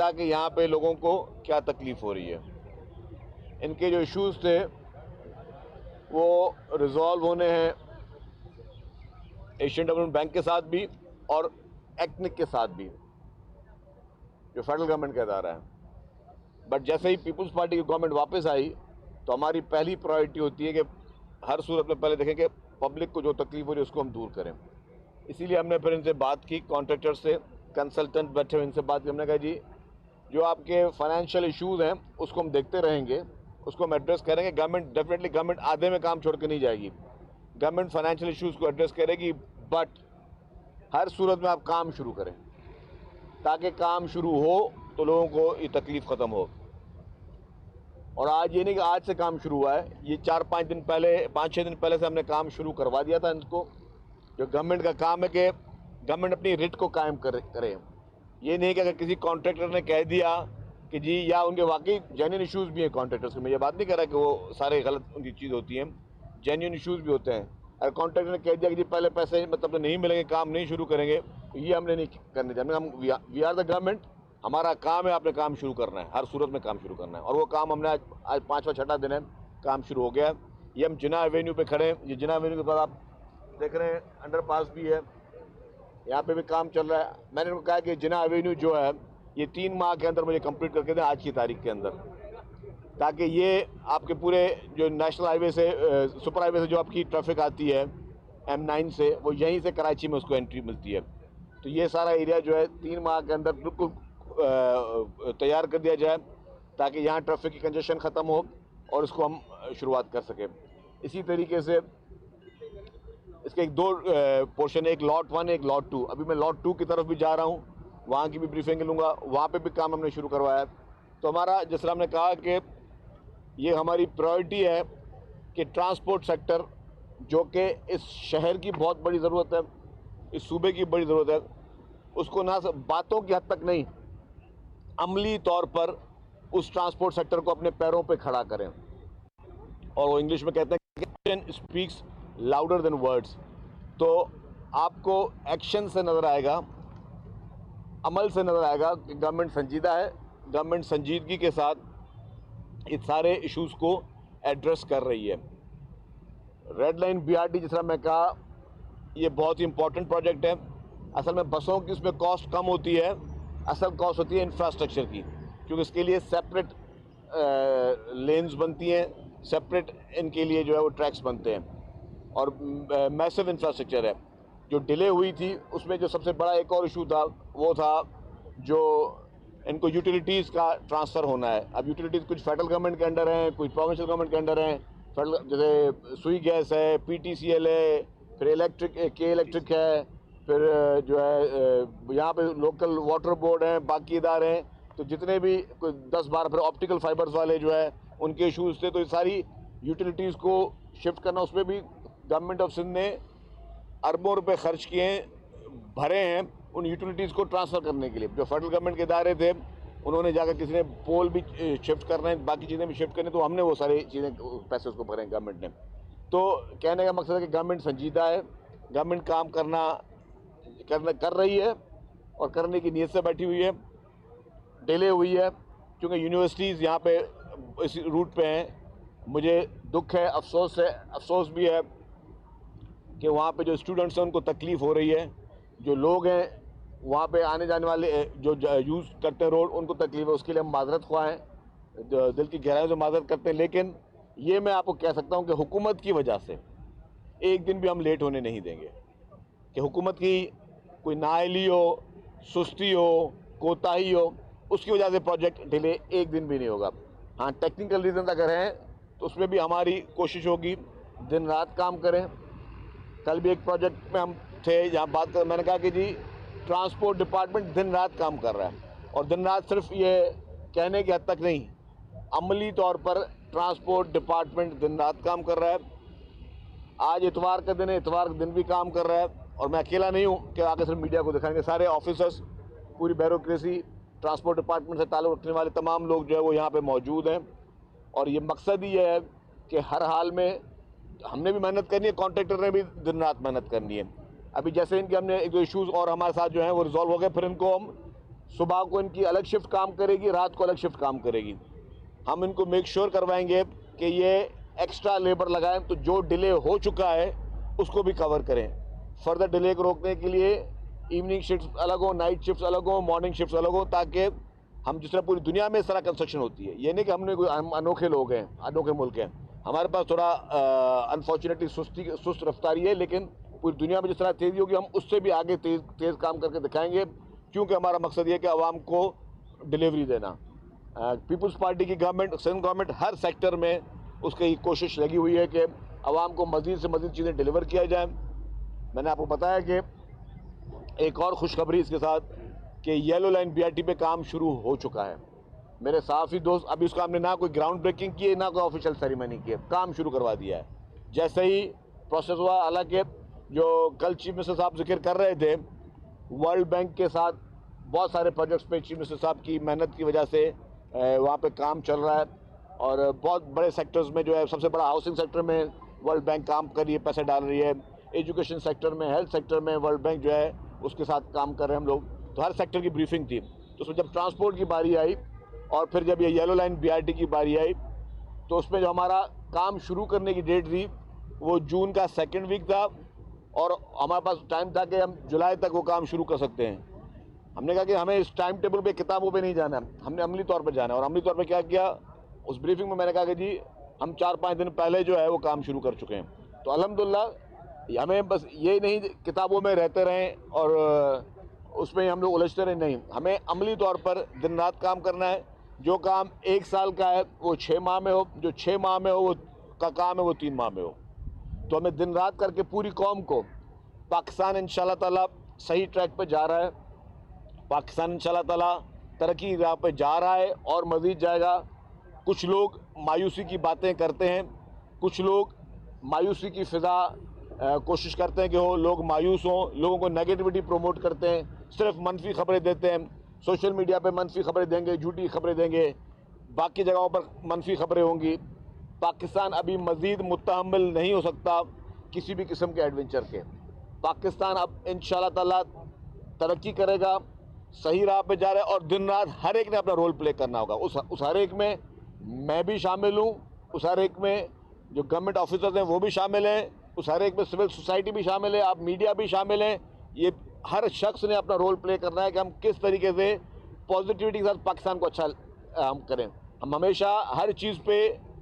था कि यहाँ पे लोगों को क्या तकलीफ़ हो रही है। इनके जो इश्यूज़ थे वो रिजॉल्व होने हैं एशियन डेवलपमेंट बैंक के साथ भी और एक्निक के साथ भी, जो फेडरल गवर्नमेंट का अदारा है। बट जैसे ही पीपल्स पार्टी की गवर्नमेंट वापस आई तो हमारी पहली प्रायोरिटी होती है कि हर सूरत में पहले देखें कि पब्लिक को जो तकलीफ हो रही है उसको हम दूर करें। इसीलिए हमने फिर इनसे बात की, कॉन्ट्रैक्टर से, कंसल्टेंट बैठे हुए इनसे बात की। हमने कहा जी जो आपके फाइनेंशियल इश्यूज़ हैं उसको हम देखते रहेंगे, उसको हम एड्रेस करेंगे। गवर्नमेंट आधे में काम छोड़ के नहीं जाएगी। गवर्नमेंट फाइनेंशियल इश्यूज़ को एड्रेस करेगी, बट हर सूरत में आप काम शुरू करें ताकि काम शुरू हो तो लोगों को ये तकलीफ़ ख़त्म हो। और आज ये नहीं कि आज से काम शुरू हुआ है, ये 4-5 दिन पहले, 5-6 दिन पहले से हमने काम शुरू करवा दिया था इनको। जो गवर्नमेंट का काम है कि गवर्नमेंट अपनी रिट को कायम करे। ये नहीं कि अगर किसी कॉन्ट्रैक्टर ने कह दिया कि जी, या उनके वाकई जेन्युइन इश्यूज़ भी हैं कॉन्ट्रैक्टर्स के, मैं ये बात नहीं कर रहा कि वो सारे गलत उनकी चीज़ होती हैं, जेन्युइन इश्यूज़ भी होते हैं। अगर कॉन्ट्रैक्टर ने कह दिया कि जी पहले पैसे मतलब नहीं मिलेंगे, काम नहीं शुरू करेंगे, तो ये हमने नहीं करने चाहिए। हम वी आर द गवर्नमेंट, हमारा काम है आपने काम शुरू करना है, हर सूरत में काम शुरू करना है। और वो काम हमने आज 5वां-6वां दिन है, काम शुरू हो गया है। ये हम जिना एवेन्यू पे खड़े हैं। ये जिना एवेन्यू के बाद आप देख रहे हैं अंडरपास भी है, यहाँ पे भी काम चल रहा है। मैंने उनको कहा कि जिना एवेन्यू जो है ये 3 माह के अंदर मुझे कंप्लीट करके दें, आज की तारीख के अंदर, ताकि ये आपके पूरे जो नेशनल हाईवे से, सुपर हाईवे से जो आपकी ट्रैफिक आती है M9 से, वो यहीं से कराची में उसको एंट्री मिलती है। तो ये सारा एरिया जो है 3 माह के अंदर बिल्कुल तैयार कर दिया जाए ताकि यहाँ ट्रैफिक की कंजेशन ख़त्म हो और इसको हम शुरुआत कर सकें। इसी तरीके से इसके एक 2 पोर्शन है, एक लॉट 1 एक लॉट 2। अभी मैं लॉट 2 की तरफ भी जा रहा हूँ, वहाँ की भी ब्रीफिंग लूँगा, वहाँ पे भी काम हमने शुरू करवाया है। तो हमारा, जिस तरह हमने कहा कि ये हमारी प्रायोरिटी है कि ट्रांसपोर्ट सेक्टर, जो कि इस शहर की बहुत बड़ी ज़रूरत है, इस सूबे की बड़ी ज़रूरत है, उसको ना बातों की हद तक नहीं, अमली तौर पर उस ट्रांसपोर्ट सेक्टर को अपने पैरों पे खड़ा करें। और वो इंग्लिश में कहते हैं कि action speaks louder than words. तो आपको एक्शन से नज़र आएगा, अमल से नज़र आएगा कि गवर्नमेंट संजीदा है, गवर्नमेंट संजीदगी के साथ इस सारे इश्यूज़ को एड्रेस कर रही है। रेड लाइन BRT, जिस तरह मैं कहा, ये बहुत ही इंपॉर्टेंट प्रोजेक्ट है। असल में बसों की इसमें कॉस्ट कम होती है, असल कॉस्ट होती है इंफ्रास्ट्रक्चर की, क्योंकि इसके लिए सेपरेट लेन्स बनती हैं, सेपरेट इनके लिए जो है वो ट्रैक्स बनते हैं, और मैसिव इंफ्रास्ट्रक्चर है। जो डिले हुई थी उसमें जो सबसे बड़ा एक और इशू था वो था जो इनको यूटिलिटीज़ का ट्रांसफ़र होना है। अब यूटिलिटीज़ कुछ फेडरल गवर्नमेंट के अंडर हैं, कुछ प्रोविंशियल गवर्नमेंट के अंडर हैं। फेडरल जैसे सुई गैस है, PTCL है, फिर के इलेक्ट्रिक है, फिर जो है यहाँ पे लोकल वाटर बोर्ड हैं, बाकी इदारे हैं। तो जितने भी 10-12 फिर ऑप्टिकल फाइबर्स वाले जो है उनके इशूज़ थे, तो ये सारी यूटिलिटीज़ को शिफ्ट करना, उसमें भी गवर्नमेंट ऑफ सिंध ने अरबों रुपए खर्च किए हैं, भरे हैं उन यूटिलिटीज़ को ट्रांसफ़र करने के लिए। जो फेडरल गवर्नमेंट के इदारे थे उन्होंने जाकर, किसी ने पोल भी शिफ्ट करना है, बाकी चीज़ें भी शिफ्ट करनी, तो हमने वो सारी चीज़ें, पैसे उसको भरे हैं गवर्नमेंट ने। तो कहने का मकसद है कि गवर्नमेंट संजीदा है, गवर्नमेंट काम कर रही है और करने की नीयत से बैठी हुई है। डिले हुई है क्योंकि यूनिवर्सिटीज़ यहाँ पे इस रूट पे हैं। मुझे दुख है, अफसोस भी है कि वहाँ पे जो स्टूडेंट्स हैं उनको तकलीफ़ हो रही है, जो लोग हैं वहाँ पे आने जाने वाले जो यूज़ करते हैं रोड, उनको तकलीफ़ है। उसके लिए हम माजरत ख्वाह हैं, दिल की गहराई से माजरत करते हैं। लेकिन ये मैं आपको कह सकता हूँ कि हुकूमत की वजह से एक दिन भी हम लेट होने नहीं देंगे, कि हुकूमत की कोई नाअहली हो, सुस्ती हो, कोताही हो, उसकी वजह से प्रोजेक्ट डिले एक दिन भी नहीं होगा। हाँ, टेक्निकल रीज़न अगर हैं तो उसमें भी हमारी कोशिश होगी दिन रात काम करें। कल भी एक प्रोजेक्ट में हम थे जहाँ बात कर, मैंने कहा कि जी ट्रांसपोर्ट डिपार्टमेंट दिन रात काम कर रहा है, और दिन रात सिर्फ ये कहने की हद तक नहीं, अमली तौर पर ट्रांसपोर्ट डिपार्टमेंट दिन रात काम कर रहा है। आज इतवार का दिन है, इतवार के दिन भी काम कर रहा है, और मैं अकेला नहीं हूँ कि आगे सिर्फ मीडिया को दिखाएंगे। सारे ऑफिसर्स, पूरी ब्यूरोक्रेसी, ट्रांसपोर्ट डिपार्टमेंट से ताल्लुक़ रखने वाले तमाम लोग जो है वो यहाँ पे मौजूद हैं। और ये मकसद ही है कि हर हाल में हमने भी मेहनत करनी है, कॉन्ट्रैक्टर ने भी दिन रात मेहनत करनी है। अभी जैसे इनके हमने एक दो इश्यूज़ और हमारे साथ जो हैं वो रिजॉल्व हो गए, फिर इनको हम सुबह को इनकी अलग शिफ्ट काम करेगी, रात को अलग शिफ्ट काम करेगी। हम इनको मेक श्योर करवाएंगे कि ये एक्स्ट्रा लेबर लगाएं, तो जो डिले हो चुका है उसको भी कवर करें। फर्दर डिले को रोकने के लिए इवनिंग शिफ्ट अलग हो, नाइट शिफ्ट अलग हो, मॉर्निंग शिफ्ट अलग हो, ताकि हम जिस तरह पूरी दुनिया में इस तरह कंस्ट्रक्शन होती है, ये नहीं कि हम अनोखे लोग हैं, अनोखे मुल्क हैं। हमारे पास थोड़ा अनफॉर्चुनेटली सुस्त रफ्तारी है, लेकिन पूरी दुनिया में जिस तरह तेज़ी होगी हम उससे भी आगे तेज़ काम करके दिखाएंगे, क्योंकि हमारा मकसद ये है कि आवाम को डिलीवरी देना। पीपल्स पार्टी की गवर्नमेंट, सिंध गवर्नमेंट हर सेक्टर में उसकी कोशिश लगी हुई है कि आवाम को मज़ीद से मज़ीद चीज़ें डिलीवर किया जाए। मैंने आपको बताया कि एक और खुशखबरी इसके साथ कि येलो लाइन BRT पे काम शुरू हो चुका है। मेरे साफ़ी दोस्त, अभी उसका हमने ना कोई ग्राउंड ब्रेकिंग की है, ना कोई ऑफिशियल सेरेमनी की है, काम शुरू करवा दिया है। जैसे ही प्रोसेस हुआ, हालांकि जो कल चीफ मिनिस्टर साहब जिक्र कर रहे थे, वर्ल्ड बैंक के साथ बहुत सारे प्रोजेक्ट्स पे चीफ मिनिस्टर साहब की मेहनत की वजह से वहाँ पे काम चल रहा है, और बहुत बड़े सेक्टर्स में जो है, सबसे बड़ा हाउसिंग सेक्टर में वर्ल्ड बैंक काम कर रही है, पैसे डाल रही है। एजुकेशन सेक्टर में, हेल्थ सेक्टर में वर्ल्ड बैंक जो है उसके साथ काम कर रहे हैं हम लोग। तो हर सेक्टर की ब्रीफिंग थी। तो उसमें जब ट्रांसपोर्ट की बारी आई और फिर जब ये येलो लाइन BRT की बारी आई, तो उसमें जो हमारा काम शुरू करने की डेट थी वो जून का 2nd वीक था, और हमारे पास टाइम था कि हम जुलाई तक वो काम शुरू कर सकते हैं। हमने कहा कि हमें इस टाइम टेबल पे, किताबों पे नहीं जाना है, हमने अमली तौर पर जाना है। और अमली तौर पर क्या किया, उस ब्रीफिंग में मैंने कहा कि जी हम 4-5 दिन पहले जो है वो काम शुरू कर चुके हैं। तो अल्हम्दुलिल्लाह हमें बस ये नहीं किताबों में रहते रहें और उसमें हम लोग उलझते रहे, नहीं, हमें अमली तौर पर दिन रात काम करना है। जो काम 1 साल का है वो 6 माह में हो, जो 6 माह में हो वो का काम है वो 3 माह में हो। तो हमें दिन रात करके पूरी कौम को, पाकिस्तान इंशाल्लाह ताला सही ट्रैक पर जा रहा है, पाकिस्तान इंशाल्लाह ताला तरक्की की राह पर जा रहा है और मज़ीद जाएगा। कुछ लोग मायूसी की बातें करते हैं, कुछ लोग मायूसी की फ़िज़ा कोशिश करते हैं कि वो लोग मायूस हों, लोगों को नेगेटिविटी प्रमोट करते हैं, सिर्फ मनफी खबरें देते हैं। सोशल मीडिया पे मनफी खबरें देंगे, झूठी खबरें देंगे, बाकी जगहों पर मनफी खबरें होंगी। पाकिस्तान अभी मज़ीद मुतहम्मिल नहीं हो सकता किसी भी किस्म के एडवेंचर के। पाकिस्तान अब इंशाल्लाह ताला तरक्की करेगा, सही राह पे जा रहा है, और दिन रात हर एक ने अपना रोल प्ले करना होगा। उस हर एक में मैं भी शामिल हूँ, उस हर एक में जो गवर्नमेंट ऑफिसर्स हैं वो भी शामिल हैं, उस हर एक में सिविल सोसाइटी भी शामिल है, आप मीडिया भी शामिल हैं। ये हर शख्स ने अपना रोल प्ले करना है कि हम किस तरीके से पॉजिटिविटी के साथ पाकिस्तान को अच्छा हम करें। हम हमेशा हर चीज़ पे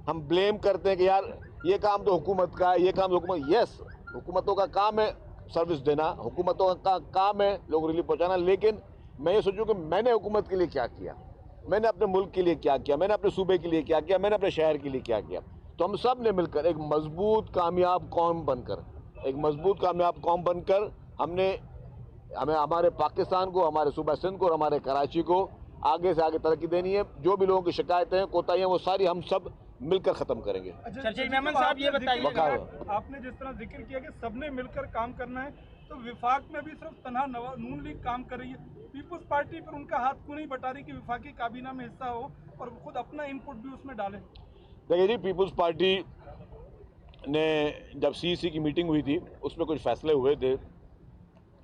हम ब्लेम करते हैं कि यार ये काम तो हुकूमत का है, ये काम तो हुकूमत, यस हुकूमतों का काम है सर्विस देना, हुकूमतों का काम है लोग रिलीफ पहुँचाना, लेकिन मैं ये सोचूं कि मैंने हुकूमत के लिए क्या किया, मैंने अपने मुल्क के लिए क्या किया, मैंने अपने सूबे के लिए क्या किया, मैंने अपने शहर के लिए क्या किया। तो हम सब ने मिलकर एक मजबूत कामयाब कौम बनकर, हमें हमारे पाकिस्तान को, हमारे सूबा सिंध को और हमारे कराची को आगे से आगे तरक्की देनी है। जो भी लोगों की शिकायतें, कोताहियाँ, वो सारी हम सब मिलकर ख़त्म करेंगे। चर्चा मेमन साहब ये बताइएगा, आपने जिस तरह जिक्र किया कि सबने मिलकर काम करना है, तो विफाक में भी सिर्फ तनहा नून लीग काम कर रही है, पीपल्स पार्टी पर उनका हाथ क्यों नहीं बटा रही कि विफाकी काबीना में हिस्सा हो और खुद अपना इनपुट भी उसमें डालें? देखिए जी, पीपल्स पार्टी ने जब CEC की मीटिंग हुई थी उसमें कुछ फैसले हुए थे,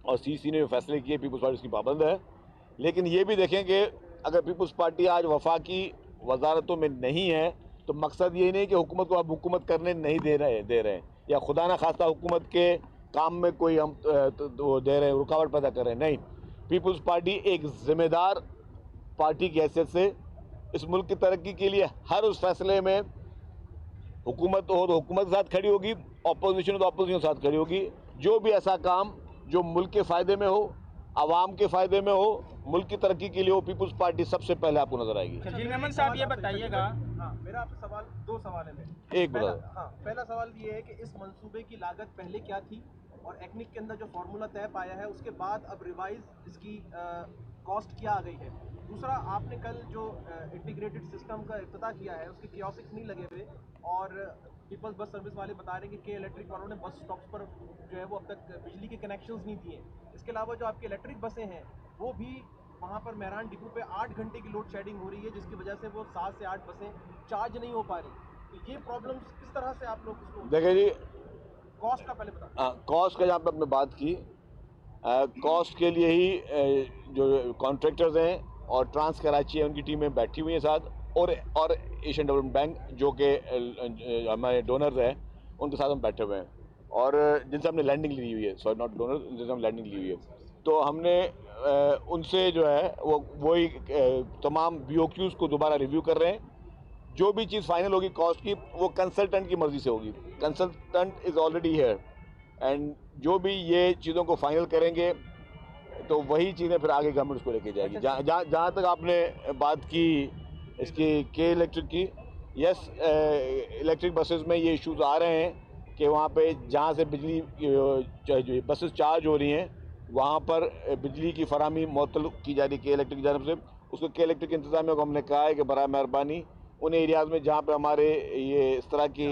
और CEC ने जो फैसले किए पीपल्स पार्टी उसकी पाबंद है। लेकिन ये भी देखें कि अगर पीपल्स पार्टी आज वफाकी वजारतों में नहीं है, तो मकसद ये नहीं कि हुकूमत को आप हुकूमत करने नहीं दे रहे हैं, या खुदा न खास्ता हुकूमत के काम में कोई हम दे रहे हैं, रुकावट पैदा कर रहे हैं, नहीं। पीपल्स पार्टी एक ज़िम्मेदार पार्टी की हैसियत से इस मुल्क की तरक्की के लिए हर उस फैसले में हुकूमत हो तो हुकूमत के साथ खड़ी होगी, अपोजिशन हो तो अपोजिशन के साथ खड़ी होगी। जो भी ऐसा काम जो मुल्क के फ़ायदे में हो, आवाम के फ़ायदे में हो, मुल्क की तरक्की के लिए हो, पीपल्स पार्टी सबसे पहले आपको नजर आएगी। मेमन साहब ये बताइएगा, हाँ, मेरा आपसे सवाल, 2 सवाल है मेरे। एक बता, पहला सवाल ये है कि इस मंसूबे की लागत पहले क्या थी और एक्निक के अंदर जो फार्मूला तय पाया है उसके बाद अब रिवाइज इसकी कॉस्ट क्या आ गई है। दूसरा, आपने कल जो इंटीग्रेटेड सिस्टम का इफ्तिताह किया है उसके कियोस्क नहीं लगे हुए, और पीपल्स बस सर्विस वाले बता रहे हैं कि इलेक्ट्रिक वालों ने बस स्टॉप्स पर जो है वो अब तक बिजली के कनेक्शंस नहीं दिए। इसके अलावा जो आपकी इलेक्ट्रिक बसें हैं वो भी वहाँ पर मेहरान डिपो पे 8 घंटे की लोड शेडिंग हो रही है, जिसकी वजह से वो 7 से 8 बसें चार्ज नहीं हो पा रही। तो ये प्रॉब्लम्स किस तरह से आप लोग इसको, देखिए जी, कॉस्ट का पहले बता। कॉस्ट का जहाँ पर आपने बात की, कॉस्ट के लिए ही जो कॉन्ट्रैक्टर्स हैं और ट्रांस कराची है उनकी टीमें बैठी हुई हैं साथ, और एशियन डेवलपमेंट बैंक जो कि हमारे डोनर्स हैं उनके साथ हम बैठे हुए हैं, और जिनसे हमने लैंडिंग ली हुई है, सॉरी नॉट डोनर, जिनसे हम लैंडिंग ली हुई है। तो हमने उनसे जो है वही तमाम BOQs को दोबारा रिव्यू कर रहे हैं। जो भी चीज़ फाइनल होगी कॉस्ट की, वो कंसल्टेंट की मर्जी से होगी। Consultant is already here, and जो भी ये चीज़ों को फाइनल करेंगे तो वही चीज़ें फिर आगे गवर्नमेंट उसको लेके जाएगी। जहाँ तक आपने बात की इसकी के इलेक्ट्रिक की, यस, इलेक्ट्रिक बसेस में ये इश्यूज आ रहे हैं कि वहाँ पे जहाँ से बिजली जो बसेस चार्ज हो रही हैं वहाँ पर बिजली की फराहमी मुअत्तल की जा रही है के इलेक्ट्रिक की जानब से। उसको के इलेक्ट्रिक इंतजामिया को हमने कहा है कि बराए मेहरबानी उन एरियाज़ में जहाँ पे हमारे ये इस तरह की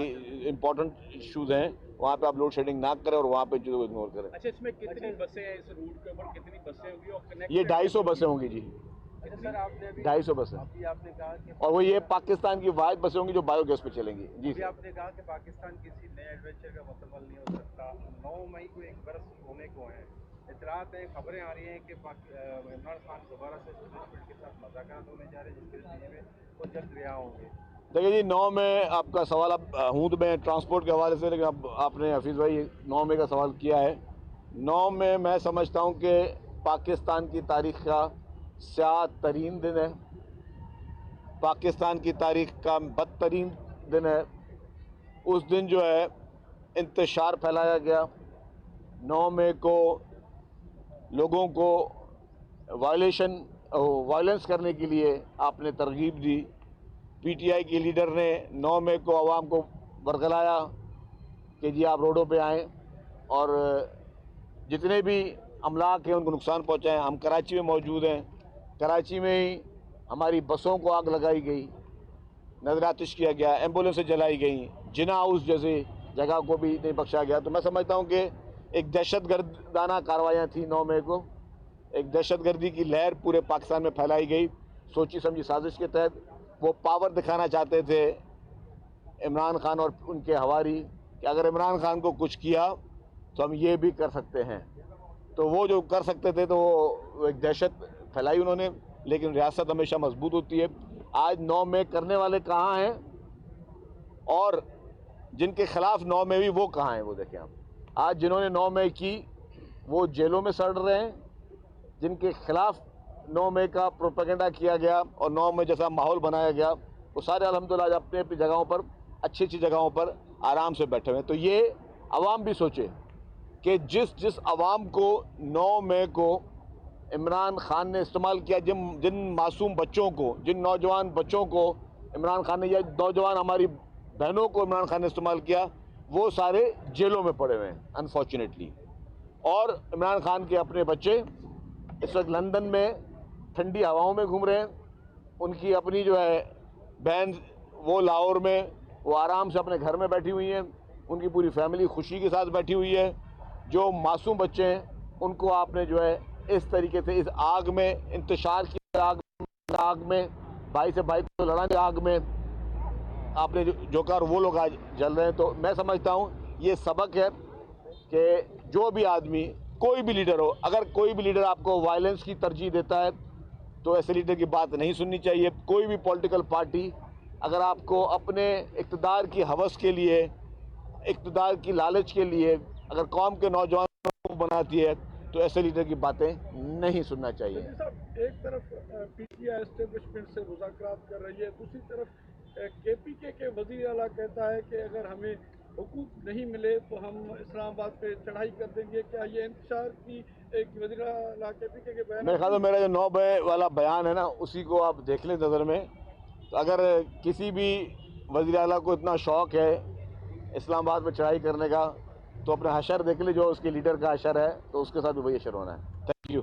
इम्पोर्टेंट इश्यूज़ हैं वहाँ पे आप लोड शेडिंग ना करें और वहाँ पे जो इग्नोर करें। अच्छा, इसमें कितनी बसें हैं, इस रूट के ऊपर कितनी बसें होंगी और कनेक्ट ये 250 बसें होंगी जी, सर आपने अभी 250 बसें, आपने कहा कि और वो ये पाकिस्तान की वाहिद बसें होंगी जो बायोगैस पे चलेंगी। जी अभी सर, आपने कहा कि पाकिस्तान किसी नए एडवेंचर का मुस्तकबिल नहीं हो सकता। 9 मई को एक बरस होने को है, इतलात हैं, खबरें आ रही हैं कि इमरान खान दोबारा से एस्टेब्लिशमेंट के साथ मुज़ाकरात होने जा रहे हैं जिसके नतीजे में वो जल्द रिहा होंगे। देखिए जी, 9 में आपका सवाल अब हूद में ट्रांसपोर्ट के हवाले से, लेकिन अब आपने हफीज़ भाई 9 में का सवाल किया है। 9 में मैं समझता हूँ कि पाकिस्तान की तारीख़ का स्याह तरीन दिन है, पाकिस्तान की तारीख़ का बदतरीन दिन है। उस दिन जो है इंतशार फैलाया गया, 9 मई को लोगों को वायलेंस करने के लिए आपने तरगीब दी। PTI की लीडर ने 9 मई को आवाम को बरगलाया कि जी आप रोडों पे आएँ और जितने भी अमलाक हैं उनको नुकसान पहुंचाएं। हम कराची में मौजूद हैं, कराची में ही हमारी बसों को आग लगाई गई, नजर आतिश किया गया, एम्बुलेंसें जलाई गई, जिना हाउस जैसे जगह को भी नहीं बख्शा गया। तो मैं समझता हूँ कि एक दहशतगर्दाना कार्रवाइयाँ थी 9 मई को, एक दहशतगर्दी की लहर पूरे पाकिस्तान में फैलाई गई सोची समझी साजिश के तहत। वो पावर दिखाना चाहते थे इमरान खान और उनके हवारी कि अगर इमरान खान को कुछ किया तो हम ये भी कर सकते हैं। तो वो जो कर सकते थे तो वो एक दहशत फैलाई उन्होंने, लेकिन रियासत हमेशा मजबूत होती है। आज 9 मई करने वाले कहाँ हैं और जिनके खिलाफ 9 मई हुई वो कहाँ हैं, वो देखें आप। आज जिन्होंने 9 मई की वो जेलों में सड़ रहे हैं, जिनके खिलाफ 9 मई का प्रोपेगेंडा किया गया और 9 मई जैसा माहौल बनाया गया, वो सारे अल्हम्दुलिल्लाह आज अपनी अपनी जगहों पर, अच्छी अच्छी जगहों पर आराम से बैठे हुए हैं। तो ये अवाम भी सोचे कि जिस अवाम को 9 मई को इमरान खान ने इस्तेमाल किया, जिन मासूम बच्चों को, जिन नौजवान बच्चों को इमरान खान ने, या नौजवान हमारी बहनों को इमरान खान ने इस्तेमाल किया, वो सारे जेलों में पड़े हुए हैं अनफॉर्चुनेटली। और इमरान खान के अपने बच्चे इस वक्त लंदन में ठंडी हवाओं में घूम रहे हैं, उनकी अपनी जो है बहन वो लाहौर में वो आराम से अपने घर में बैठी हुई हैं, उनकी पूरी फैमिली खुशी के साथ बैठी हुई है। जो मासूम बच्चे हैं उनको आपने जो है इस तरीके से इस आग में, इंतशार की आग में, भाई से भाई को लड़ाने आग में आपने जो कर वो लोग आज जल रहे हैं। तो मैं समझता हूँ ये सबक है कि जो भी आदमी, कोई भी लीडर हो, अगर कोई भी लीडर आपको वायलेंस की तरजीह देता है तो ऐसे लीडर की बात नहीं सुननी चाहिए। कोई भी पॉलिटिकल पार्टी अगर आपको अपने इक़्तिदार की हवस के लिए, इक़्तिदार की लालच के लिए अगर कौम के नौजवानों को बनाती है तो ऐसे लीडर की बातें नहीं सुनना चाहिए। एक तरफ PTI एस्टेब्लिशमेंट से मुज़ाकरात कर रही है, दूसरी तरफ KPK के वज़ीर आला कहता है कि अगर हमें हुकूक नहीं मिले तो हम इस्लामाबाद पे चढ़ाई कर देंगे। क्या ये इंतशार की एक वज़ीर आला KPK के बयान? मेरे ख्याल में मेरा जो 9 मई वाला बयान है ना, उसी को आप देख लें नज़र में। तो अगर किसी भी वज़ीर आला को इतना शौक़ है इस्लामाबाद में चढ़ाई करने का तो अपना हशर देख ले, जो उसके लीडर का हशर है, तो उसके साथ भी वही हशर होना है। Thank you.